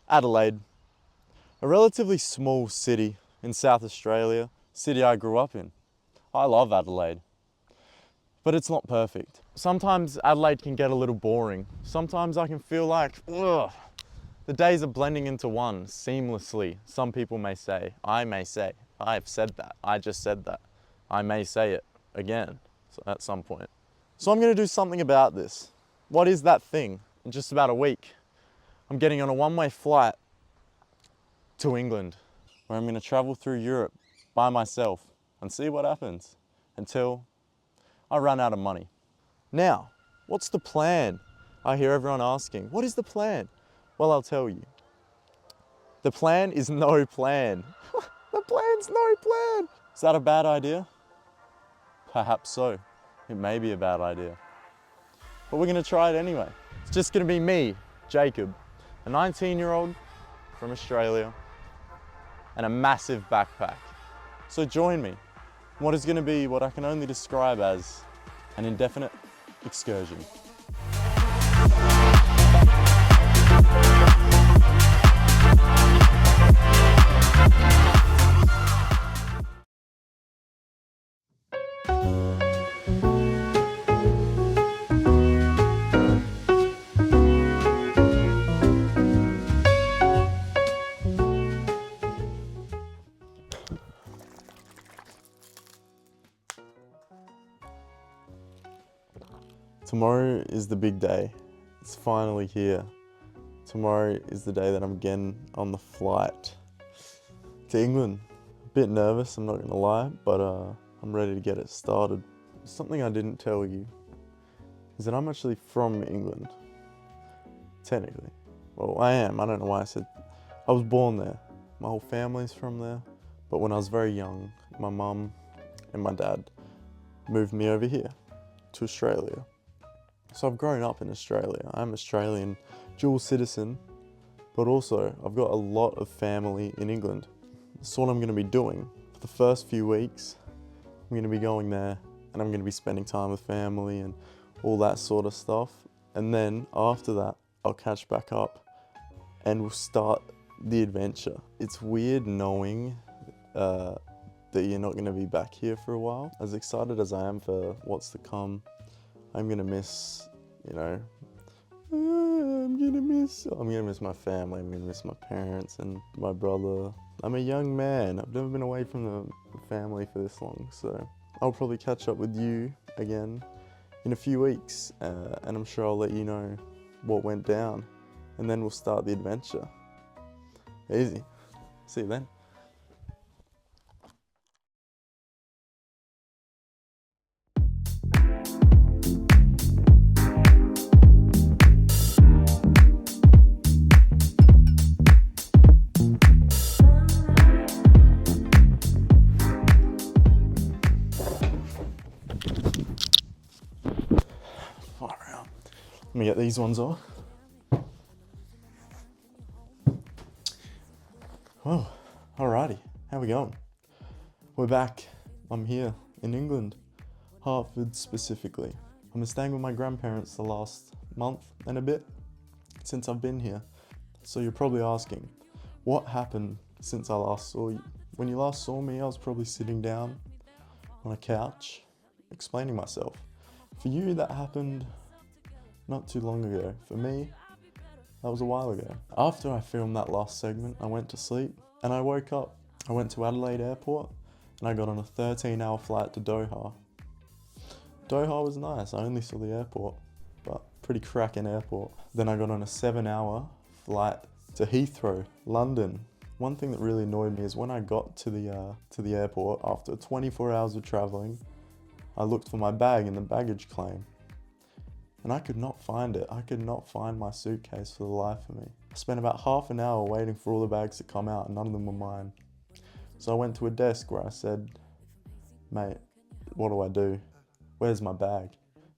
Adelaide, a relatively small city in South Australia, city I grew up in. I love Adelaide, but it's not perfect. Sometimes Adelaide can get a little boring. Sometimes I can feel like, ugh, the days are blending into one seamlessly. Some people may say, I may say, I've said that, I just said that. I may say it again at some point. So I'm gonna do something about this. What is that thing? In just about a week, I'm getting on a one-way flight to England, where I'm gonna travel through Europe by myself and see what happens until I run out of money. Now, what's the plan? I hear everyone asking, what is the plan? Well, I'll tell you. The plan is no plan. The plan's no plan. Is that a bad idea? Perhaps so. It may be a bad idea. But we're gonna try it anyway. It's just gonna be me, Jacob, a 19-year-old from Australia, and a massive backpack. So join me. What is gonna be what I can only describe as an indefinite excursion. Tomorrow is the big day. It's finally here. Tomorrow is the day that I'm getting on the flight to England. A bit nervous, I'm not gonna lie, but I'm ready to get it started. Something I didn't tell you is that I'm actually from England, technically. Well, I am, I don't know why I said. I was born there. My whole family's from there, but when I was very young, my mum and my dad moved me over here to Australia. So I've grown up in Australia. I'm Australian, dual citizen, but also I've got a lot of family in England. That's what I'm gonna be doing. For the first few weeks, I'm gonna be going there and I'm gonna be spending time with family and all that sort of stuff. And then after that, I'll catch back up and we'll start the adventure. It's weird knowing that you're not gonna be back here for a while. As excited as I am for what's to come, I'm gonna miss, you know, I'm gonna miss my family, I'm gonna miss my parents and my brother. I'm a young man, I've never been away from the family for this long, so I'll probably catch up with you again in a few weeks, and I'm sure I'll let you know what went down, and then we'll start the adventure. Easy. See you then. Let me get these ones off. Oh, alrighty, how we going? We're back. I'm here in England, Hertford specifically. I'm staying with my grandparents the last month and a bit since I've been here. So you're probably asking, what happened since I last saw you? When you last saw me, I was probably sitting down on a couch, explaining myself. For you, that happened not too long ago. For me, that was a while ago. After I filmed that last segment, I went to sleep and I woke up. I went to Adelaide Airport and I got on a 13-hour flight to Doha. Doha was nice, I only saw the airport, but pretty cracking airport. Then I got on a 7-hour flight to Heathrow, London. One thing that really annoyed me is when I got to the airport after 24 hours of traveling, I looked for my bag in the baggage claim. And I could not find it. I could not find my suitcase for the life of me. I spent about half an hour waiting for all the bags to come out and none of them were mine. So I went to a desk where I said, mate, what do I do? Where's my bag?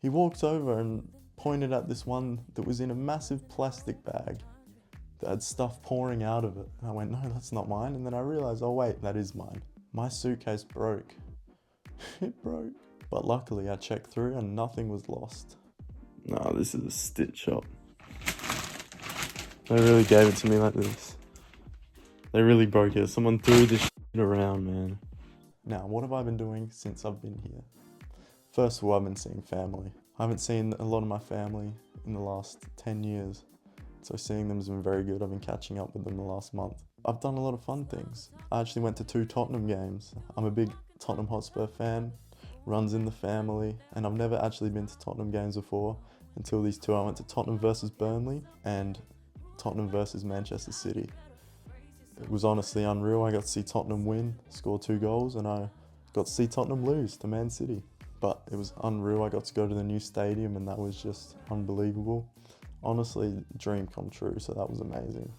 He walked over and pointed at this one that was in a massive plastic bag that had stuff pouring out of it. And I went, no, that's not mine. And then I realized, oh wait, that is mine. My suitcase broke. It broke. But luckily I checked through and nothing was lost. Nah, this is a stitch up. They really gave it to me like this. They really broke it. Someone threw this shit around, man. Now, what have I been doing since I've been here? First of all, I've been seeing family. I haven't seen a lot of my family in the last 10 years. So seeing them has been very good. I've been catching up with them the last month. I've done a lot of fun things. I actually went to 2 Tottenham games. I'm a big Tottenham Hotspur fan, runs in the family, and I've never actually been to Tottenham games before until these 2. I went to Tottenham versus Burnley and Tottenham versus Manchester City. It was honestly unreal. I got to see Tottenham win, score 2 goals, and I got to see Tottenham lose to Man City. But it was unreal. I got to go to the new stadium and that was just unbelievable. Honestly, dream come true, so that was amazing.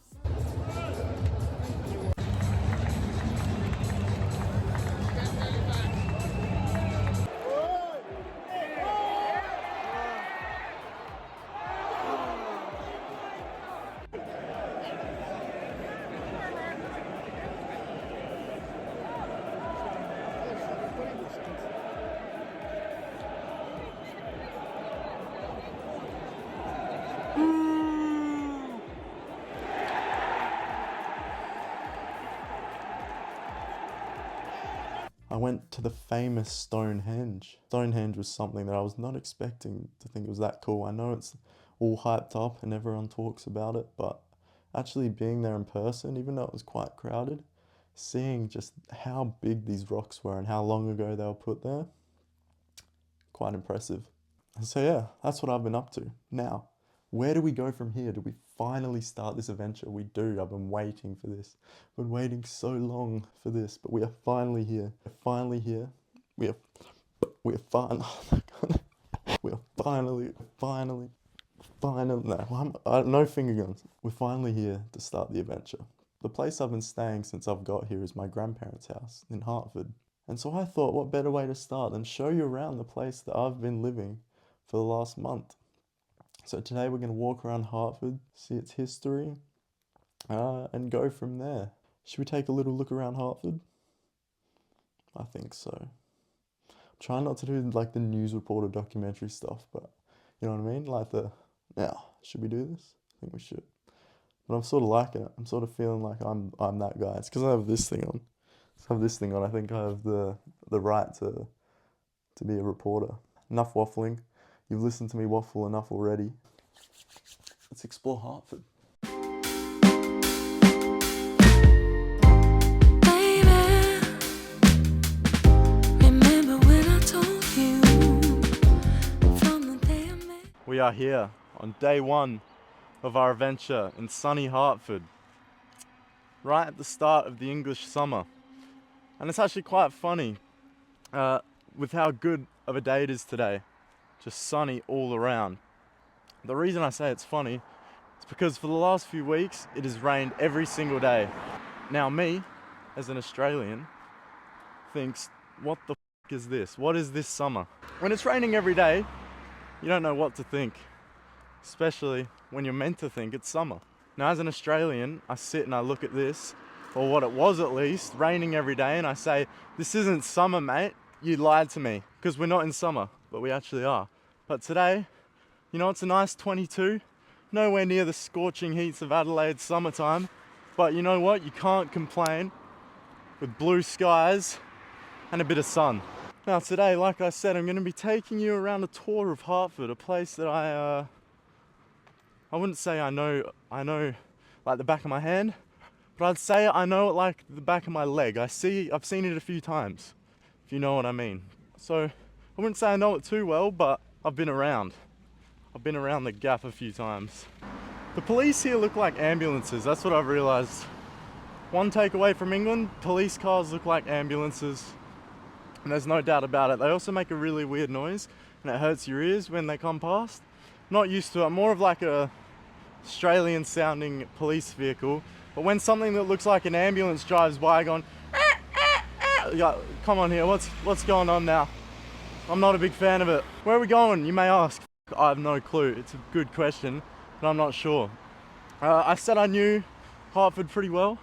I went to the famous Stonehenge. Stonehenge was something that I was not expecting to think it was that cool. I know it's all hyped up and everyone talks about it, but actually being there in person, even though it was quite crowded, seeing just how big these rocks were and how long ago they were put there, quite impressive. So yeah, that's what I've been up to. Now, where do we go from here? Do we finally start this adventure? We do. I've been waiting for this. I've been waiting so long for this, but we are finally here. We're finally here. We're finally, oh my God. We're finally, no finger guns. We're finally here to start the adventure. The place I've been staying since I've got here is my grandparents' house in Hertford. And so I thought, what better way to start than show you around the place that I've been living for the last month. So today we're going to walk around Hertford, see its history, and go from there. Should we take a little look around Hertford? I think so. I'm trying not to do like the news reporter documentary stuff, but you know what I mean? Like now, should we do this? I think we should. But I'm sort of liking it. I'm sort of feeling like I'm that guy. It's because I have this thing on. I think I have the right to be a reporter. Enough waffling. You've listened to me waffle enough already. Let's explore Hertford. We are here on day 1 of our adventure in sunny Hertford, right at the start of the English summer. And it's actually quite funny with how good of a day it is today. Just sunny all around. The reason I say it's funny is because for the last few weeks it has rained every single day. Now me, as an Australian, thinks, what the f is this? What is this summer? When it's raining every day, you don't know what to think, especially when you're meant to think it's summer. Now as an Australian, I sit and I look at this, or what it was at least, raining every day, and I say, this isn't summer, mate. You lied to me, because we're not in summer, but we actually are. But today, you know, it's a nice 22, nowhere near the scorching heats of Adelaide summertime, but you know what? You can't complain with blue skies and a bit of sun. Now today, like I said, I'm going to be taking you around a tour of Hertford, a place that I wouldn't say I know like the back of my hand, but I'd say I know it like the back of my leg. I've seen it a few times, if you know what I mean. So I wouldn't say I know it too well, but I've been around the gap a few times. The police here look like ambulances, that's what I've realised. One takeaway from England, police cars look like ambulances. And there's no doubt about it. They also make a really weird noise and it hurts your ears when they come past. Not used to it, more of like a Australian sounding police vehicle. But when something that looks like an ambulance drives by going, yeah, come on here, what's going on now? I'm not a big fan of it. Where are we going, you may ask? I have no clue. It's a good question, but I'm not sure. I said I knew Hertford pretty well,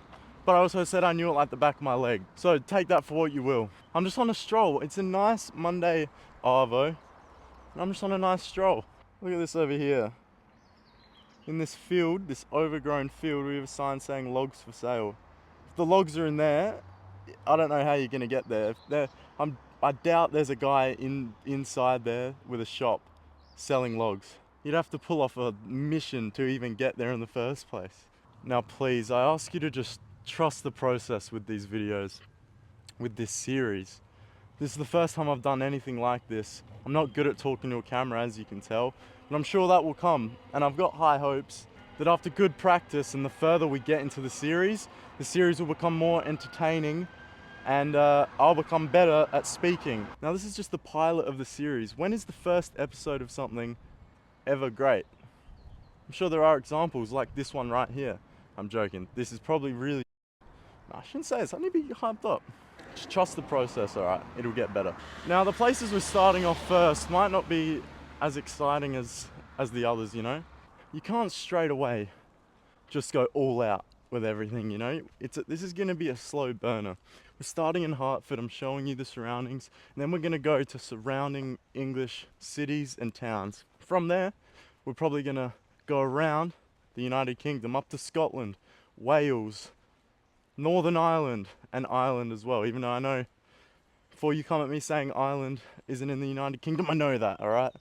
but I also said I knew it like the back of my leg. So take that for what you will. I'm just on a stroll. It's a nice Monday arvo, and I'm just on a nice stroll. Look at this over here. in this field, this overgrown field, we have a sign saying logs for sale. If the logs are in there, I don't know how you're gonna get there. I doubt there's a guy inside there with a shop selling logs. You'd have to pull off a mission to even get there in the first place. Now please, I ask you to just trust the process with these videos, with this series. This is the first time I've done anything like this. I'm not good at talking to a camera, as you can tell, but I'm sure that will come. And I've got high hopes that after good practice and the further we get into the series will become more entertaining and I'll become better at speaking. Now this is just the pilot of the series. When is the first episode of something ever great? I'm sure there are examples like this one right here. I'm joking. This is probably really... I shouldn't say this, I need to be hyped up. Just trust the process, alright? It'll get better. Now the places we're starting off first might not be as exciting as the others, you know? You can't straight away just go all out with everything, you know? This is gonna be a slow burner. We're starting in Hertford, I'm showing you the surroundings, and then we're gonna go to surrounding English cities and towns. From there, we're probably gonna go around the United Kingdom, up to Scotland, Wales, Northern Ireland, and Ireland as well, even though I know before you come at me saying Ireland isn't in the United Kingdom, I know that, alright?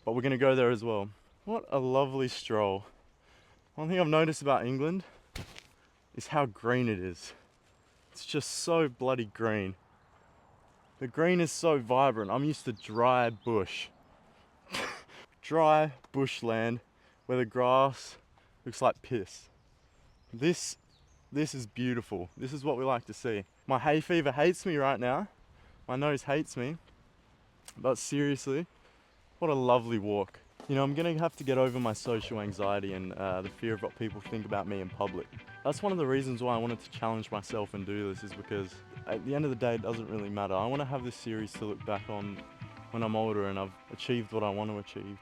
But we're gonna go there as well. What a lovely stroll. One thing I've noticed about England is how green it is. It's just so bloody green. The green is so vibrant. I'm used to dry bush. Dry bushland where the grass looks like piss. This is beautiful. This is what we like to see. My hay fever hates me right now. My nose hates me. But seriously, what a lovely walk. You know, I'm gonna have to get over my social anxiety and the fear of what people think about me in public. That's one of the reasons why I wanted to challenge myself and do this, is because at the end of the day, it doesn't really matter. I want to have this series to look back on when I'm older and I've achieved what I want to achieve.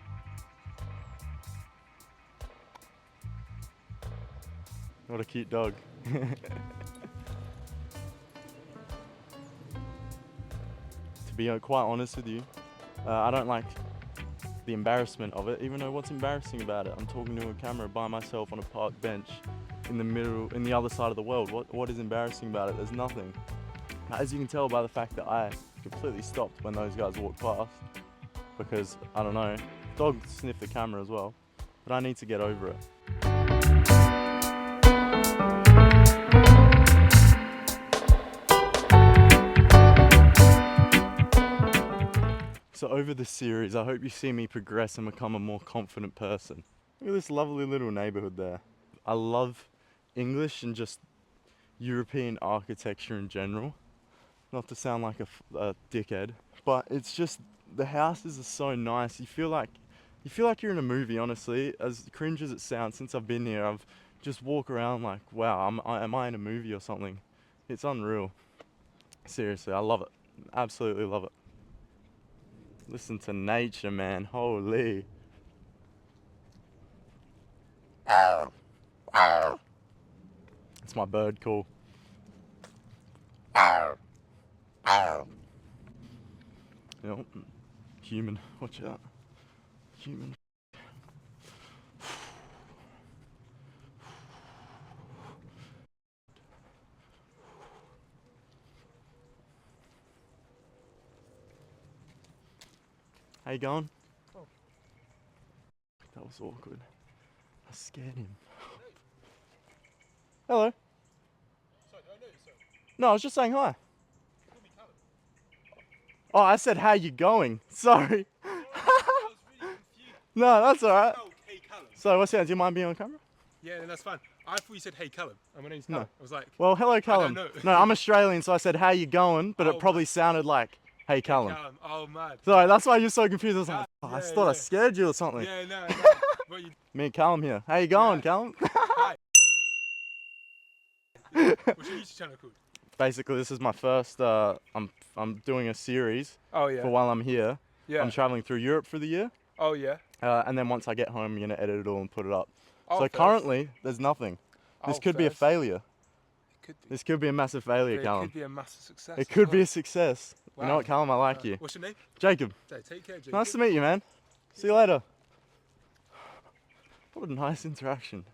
What a cute dog. To be quite honest with you, I don't like the embarrassment of it, even though what's embarrassing about it? I'm talking to a camera by myself on a park bench in the other side of the world. What is embarrassing about it? There's nothing. As you can tell by the fact that I completely stopped when those guys walked past, because, I don't know, dog sniffed the camera as well, but I need to get over it. So over this series, I hope you see me progress and become a more confident person. Look at this lovely little neighborhood there. I love English and just European architecture in general. Not to sound like a dickhead, but it's just, the houses are so nice. You feel like you're in a movie, honestly. As cringe as it sounds, since I've been here, I've just walk around like, wow, am I in a movie or something? It's unreal. Seriously, I love it. Absolutely love it. Listen to nature, man. Holy. It's my bird call. You know, human. Watch out. Human. How you going? Oh. That was awkward. I scared him. Hello. Sorry, do I know you, sir? No, I was just saying hi. You called me Callum. Oh, I said how you going. Sorry. I was really confused. No, that's alright. Oh, hey Callum. So what's that? Do you mind being on camera? Yeah, that's fine. I thought you said hey Callum, and my name's Callum. No. I was like, well, hello Callum. I don't know. No, I'm Australian, so I said how you going, but Oh, it probably sounded like hey Callum. Callum. Oh man. Sorry, that's why you're so confused. I was like, oh, Yeah, I thought I scared you or something. Yeah, no. What you? Me and Callum here. How you going, Yeah. Callum? Hi. What's your YouTube channel called? Basically, this is my first. I'm doing a series Oh yeah. for while I'm here. Yeah. I'm traveling through Europe for the year. Oh yeah. And then once I get home, I'm gonna edit it all and put it up. Oh, So fair. currently, there's nothing. This Oh, could be a fair. failure. It could be. This could be a massive failure, It Callum. could be a massive success. It could be a success. Wow. You know what, Callum? I like you. What's your name? Jacob. Take care, Jacob. Nice to meet you, man. See you later. What a nice interaction.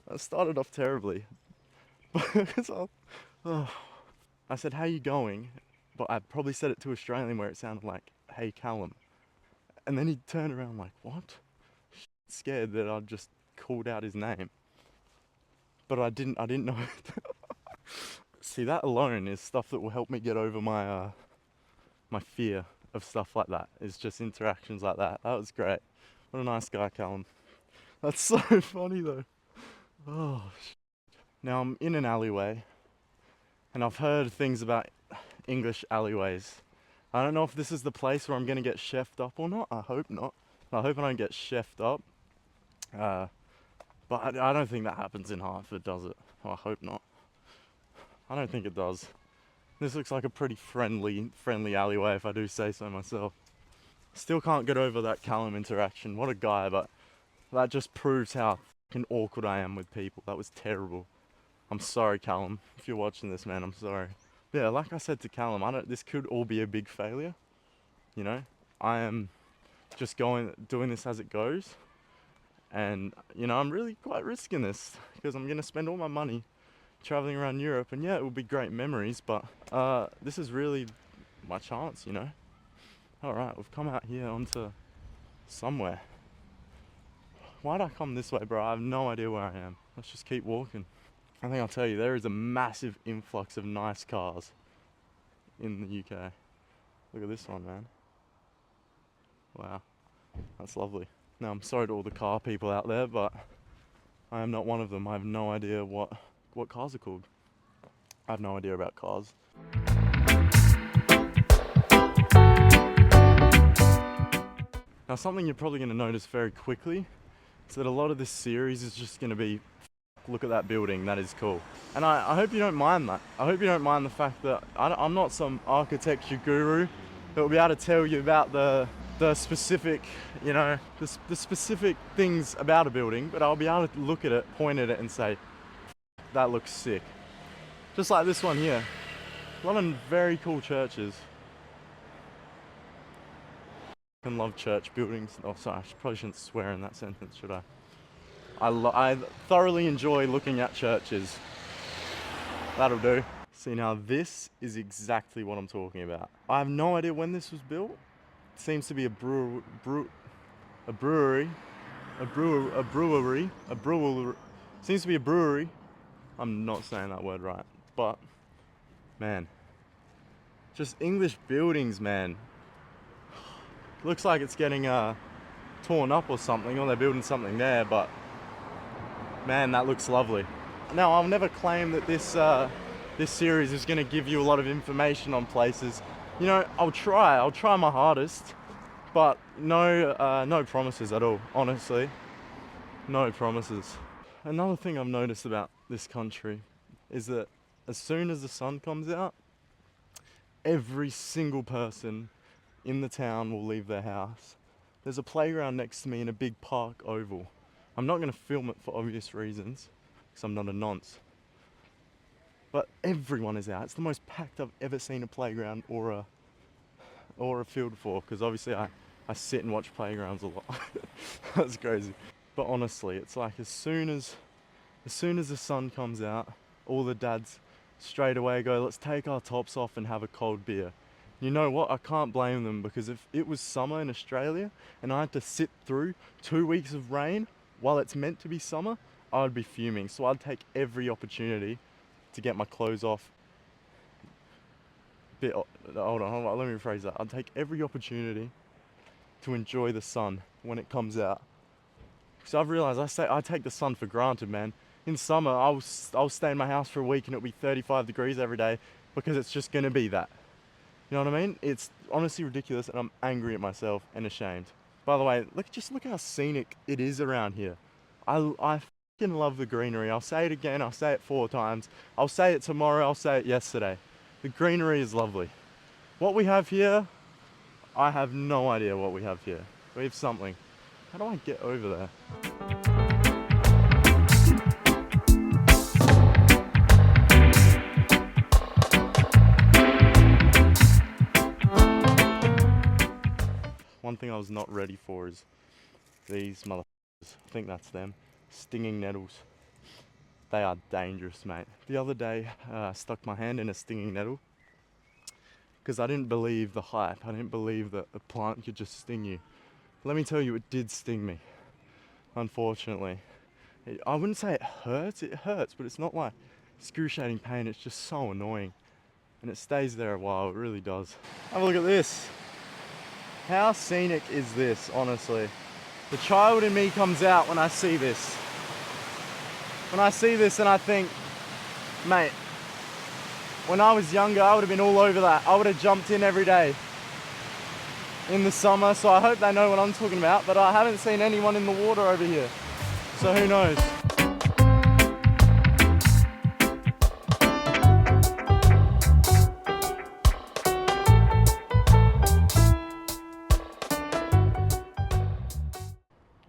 That started off terribly. Because I said, how you going? But I probably said it to Australian where it sounded like, hey Callum. And then he turned around like, what? Scared that I'd just called out his name. But I didn't know. See, that alone is stuff that will help me get over my my fear of stuff like that. It's just interactions like that. That was great. What a nice guy, Callum. That's so funny though. Oh, now I'm in an alleyway, and I've heard things about English alleyways. I don't know if this is the place where I'm gonna get chefed up or not. I hope not. I hope I don't get chefed up. But I don't think that happens in Hertford, does it? Well, I hope not. I don't think it does. This looks like a pretty friendly alleyway, if I do say so myself. Still can't get over that Callum interaction. What a guy, but that just proves how fucking awkward I am with people. That was terrible. I'm sorry, Callum. If you're watching this, man, I'm sorry. Yeah, like I said to Callum, this could all be a big failure. You know, I am just doing this as it goes. And, you know, I'm really quite risking this because I'm going to spend all my money traveling around Europe. And yeah, it will be great memories, but this is really my chance, you know. All right, we've come out here onto somewhere. Why'd I come this way, bro? I have no idea where I am. Let's just keep walking. I think I'll tell you, there is a massive influx of nice cars in the UK. Look at this one, man. Wow, that's lovely. Now, I'm sorry to all the car people out there, but I am not one of them. I have no idea what cars are called. I have no idea about cars. Now, something you're probably going to notice very quickly is that a lot of this series is just going to be, look at that building, that is cool. And I hope you don't mind that. I hope you don't mind the fact that I'm not some architecture guru that will be able to tell you about the specific, you know, the specific things about a building, but I'll be able to look at it, point at it and say, that looks sick. Just like this one here. A lot of very cool churches. I love church buildings. Oh, sorry, I probably shouldn't swear in that sentence, should I? I thoroughly enjoy looking at churches. That'll do. See, now this is exactly what I'm talking about. I have no idea when this was built. It seems to be a brewery. Seems to be a brewery. I'm not saying that word right, but man, just English buildings, man. Looks like it's getting torn up or something, or they're building something there, but man, that looks lovely. Now, I'll never claim that this series is going to give you a lot of information on places. You know, I'll try my hardest, but no promises at all, honestly. No promises. Another thing I've noticed about this country is that as soon as the sun comes out, every single person in the town will leave their house. There's a playground next to me in a big park oval. I'm not going to film it for obvious reasons, because I'm not a nonce. But everyone is out. It's the most packed I've ever seen a playground or a field for, because obviously I sit and watch playgrounds a lot. That's crazy. But honestly, it's like as soon as the sun comes out, all the dads straight away go, let's take our tops off and have a cold beer. You know what? I can't blame them, because if it was summer in Australia and I had to sit through 2 weeks of rain while it's meant to be summer, I'd be fuming. So I'd take every opportunity to get my clothes off. Hold on, let me rephrase that. I'd take every opportunity to enjoy the sun when it comes out. So I've realized I take the sun for granted, man. In summer, I'll stay in my house for a week and it'll be 35 degrees every day, because it's just gonna be that. You know what I mean? It's honestly ridiculous, and I'm angry at myself and ashamed. By the way, look how scenic it is around here. I fucking love the greenery. I'll say it again, I'll say it 4 times. I'll say it tomorrow, I'll say it yesterday. The greenery is lovely. What we have here, I have no idea what we have here. We have something. How do I get over there? One thing I was not ready for is these motherfuckers. I think that's them. Stinging nettles. They are dangerous, mate. The other day, I stuck my hand in a stinging nettle because I didn't believe the hype. I didn't believe that a plant could just sting you. Let me tell you, it did sting me, unfortunately. I wouldn't say it hurts, but it's not like excruciating pain. It's just so annoying. And it stays there a while, it really does. Have a look at this. How scenic is this, honestly? The child in me comes out when I see this. When I see this and I think, mate, when I was younger, I would have been all over that. I would have jumped in every day in the summer, so I hope they know what I'm talking about, but I haven't seen anyone in the water over here, so who knows?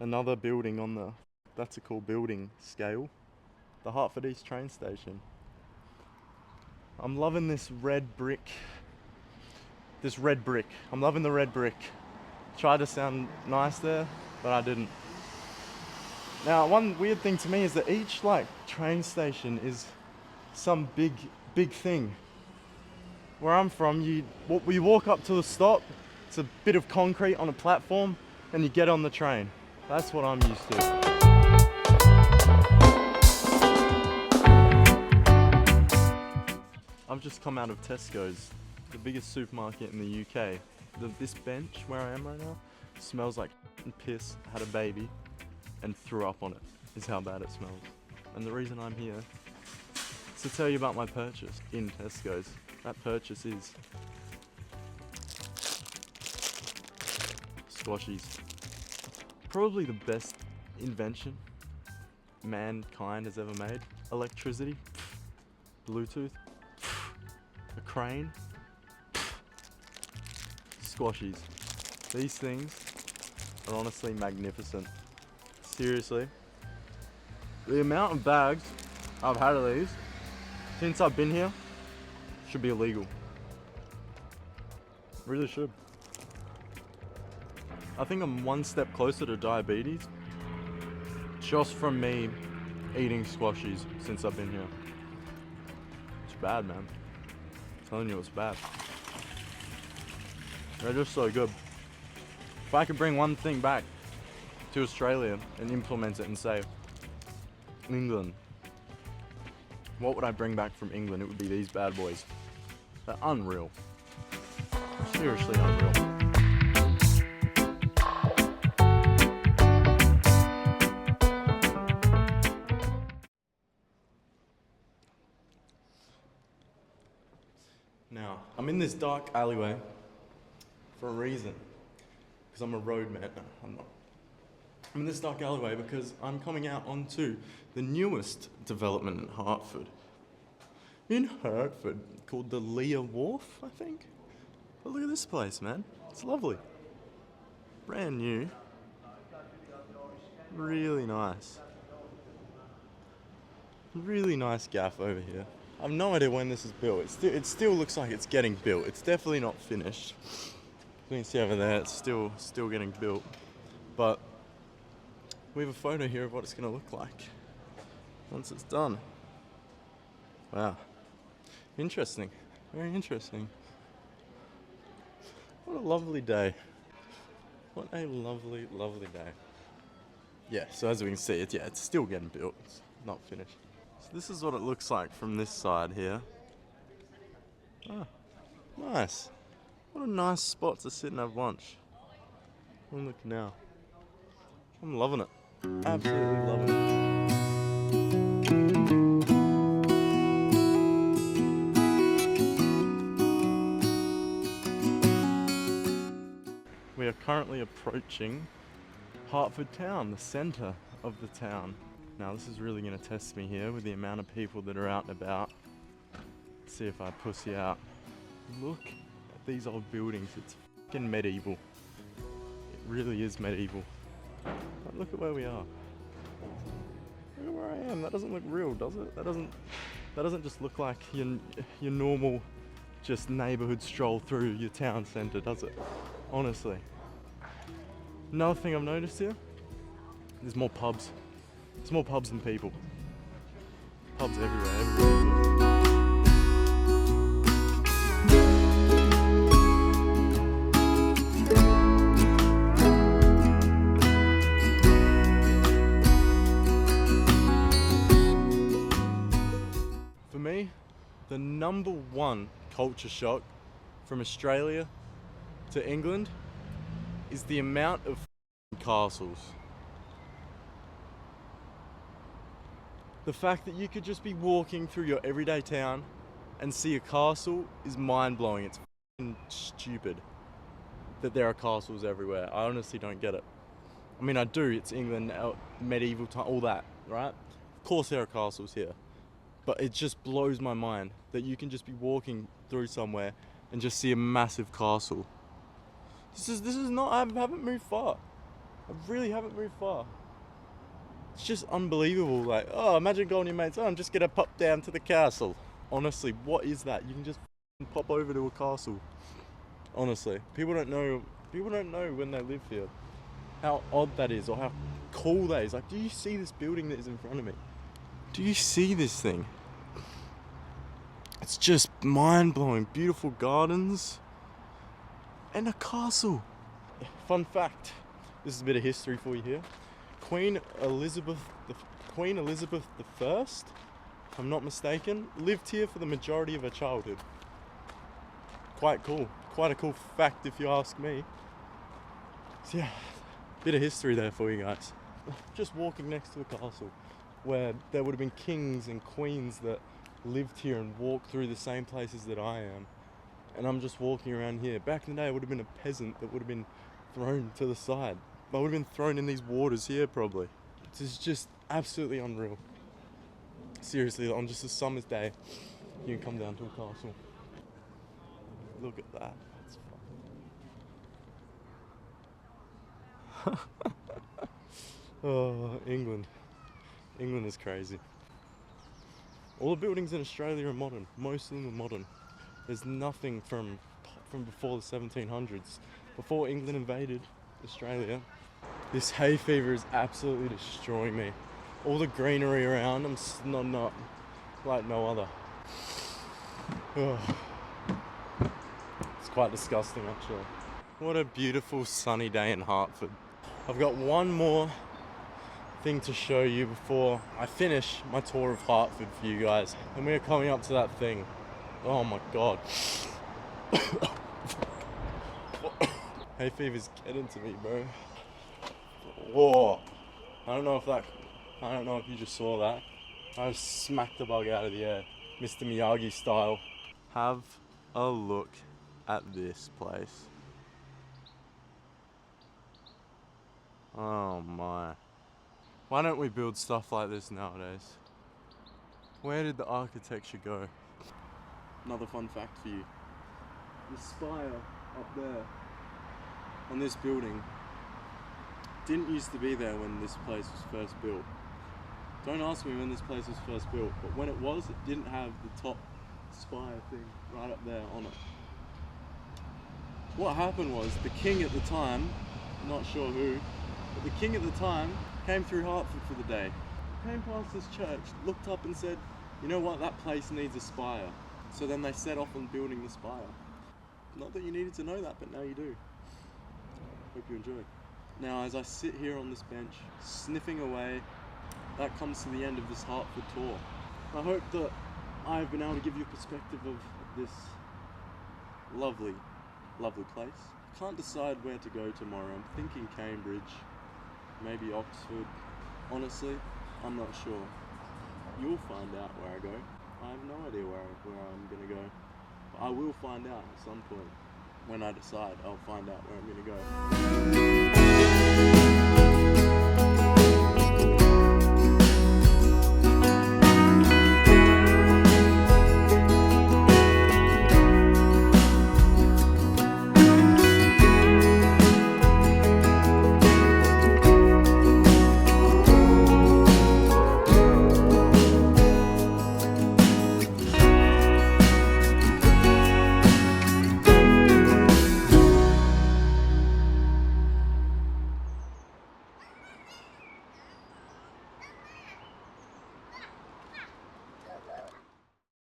Another building on the, that's a cool building scale, the Hertford East train station. I'm loving this red brick. I'm loving the red brick. Tried to sound nice there, but I didn't. Now, one weird thing to me is that each train station is some big thing. Where I'm from, you walk up to the stop, it's a bit of concrete on a platform, and you get on the train. That's what I'm used to. I've just come out of Tesco's, the biggest supermarket in the UK. This bench where I am right now smells like piss, had a baby, and threw up on it, is how bad it smells. And the reason I'm here is to tell you about my purchase in Tesco's. That purchase is squashies. Probably the best invention mankind has ever made. Electricity, Bluetooth, a crane, squashies. These things are honestly magnificent. Seriously. The amount of bags I've had of these since I've been here should be illegal. Really should. I think I'm one step closer to diabetes just from me eating squashies since I've been here. It's bad, man. I'm telling you, it's bad. They're just so good. If I could bring one thing back to Australia and implement it and say, England, what would I bring back from England? It would be these bad boys. They're unreal. Seriously unreal. Now, I'm in this dark alleyway for a reason. Because I'm a road man. No, I'm not. I'm in this dark alleyway because I'm coming out onto the newest development in Hertford. In Hertford, called the Leah Wharf, I think. But look at this place, man. It's lovely. Brand new. Really nice. Really nice gaff over here. I have no idea when this is built. It still looks like it's getting built. It's definitely not finished. You can see over there, it's still getting built. But we have a photo here of what it's going to look like once it's done. Wow. Interesting. Very interesting. What a lovely day. What a lovely, lovely day. Yeah, so as we can see, it's still getting built. It's not finished. So this is what it looks like from this side here. Ah, nice. What a nice spot to sit and have lunch. And look now. I'm loving it. Absolutely loving it. We are currently approaching Hertford town, the centre of the town. Now this is really going to test me here with the amount of people that are out and about. Let's see if I pussy out. Look at these old buildings, it's fucking medieval. It really is medieval. But look at where we are. Look at where I am. That doesn't look real, does it? That doesn't just look like your normal just neighbourhood stroll through your town centre, does it? Honestly. Another thing I've noticed here, There's more pubs. There's more pubs than people. Pubs everywhere. For me, the number one culture shock from Australia to England is the amount of castles. The fact that you could just be walking through your everyday town and see a castle is mind-blowing. It's stupid that there are castles everywhere. I honestly don't get it. I mean, I do. It's England, medieval time, all that, right? Of course there are castles here. But it just blows my mind that you can just be walking through somewhere and just see a massive castle. This is not, I haven't moved far. I really haven't moved far. It's just unbelievable. Like, oh, imagine going to your mates, oh, I'm just gonna pop down to the castle. Honestly, what is that? You can just pop over to a castle. Honestly, people don't know when they live here how odd that is or how cool that is. Like, do you see this building that is in front of me? Do you see this thing? It's just mind-blowing. Beautiful gardens and a castle. Fun fact, this is a bit of history for you here. Queen Elizabeth I, if I'm not mistaken, lived here for the majority of her childhood. Quite cool. Quite a cool fact if you ask me. So yeah, bit of history there for you guys. Just walking next to a castle where there would have been kings and queens that lived here and walked through the same places that I am. And I'm just walking around here. Back in the day, I would have been a peasant that would have been thrown to the side. I would have been thrown in these waters here probably. This is just absolutely unreal. Seriously, on just a summer's day, you can come down to a castle. Look at that. That's fun. Oh, England. England is crazy. All the buildings in Australia are modern. Most of them are modern. There's nothing from before the 1700s, before England invaded Australia. This hay fever is absolutely destroying me. All the greenery around, I'm not like no other. Oh. It's quite disgusting actually. What a beautiful sunny day in Hertford. I've got one more thing to show you before I finish my tour of Hertford for you guys. And we're coming up to that thing. Oh my god. Hay fever's getting to me, bro. Whoa. I don't know if you just saw that. I just smacked the bug out of the air. Mr. Miyagi style. Have a look at this place. Oh my. Why don't we build stuff like this nowadays? Where did the architecture go? Another fun fact for you. The spire up there on this building didn't used to be there when this place was first built. Don't ask me when this place was first built, but when it was, it didn't have the top spire thing right up there on it. What happened was, the king at the time, not sure who, but the king at the time came through Hertford for the day. Came past this church, looked up and said, you know what, that place needs a spire. So then they set off on building the spire. Not that you needed to know that, but now you do. Hope you enjoy. Now as I sit here on this bench, sniffing away, that comes to the end of this Hertford tour. I hope that I've been able to give you a perspective of this lovely, lovely place. Can't decide where to go tomorrow. I'm thinking Cambridge, maybe Oxford. Honestly, I'm not sure. You'll find out where I go. I have no idea where I'm gonna go. But I will find out at some point. When I decide, I'll find out where I'm gonna go.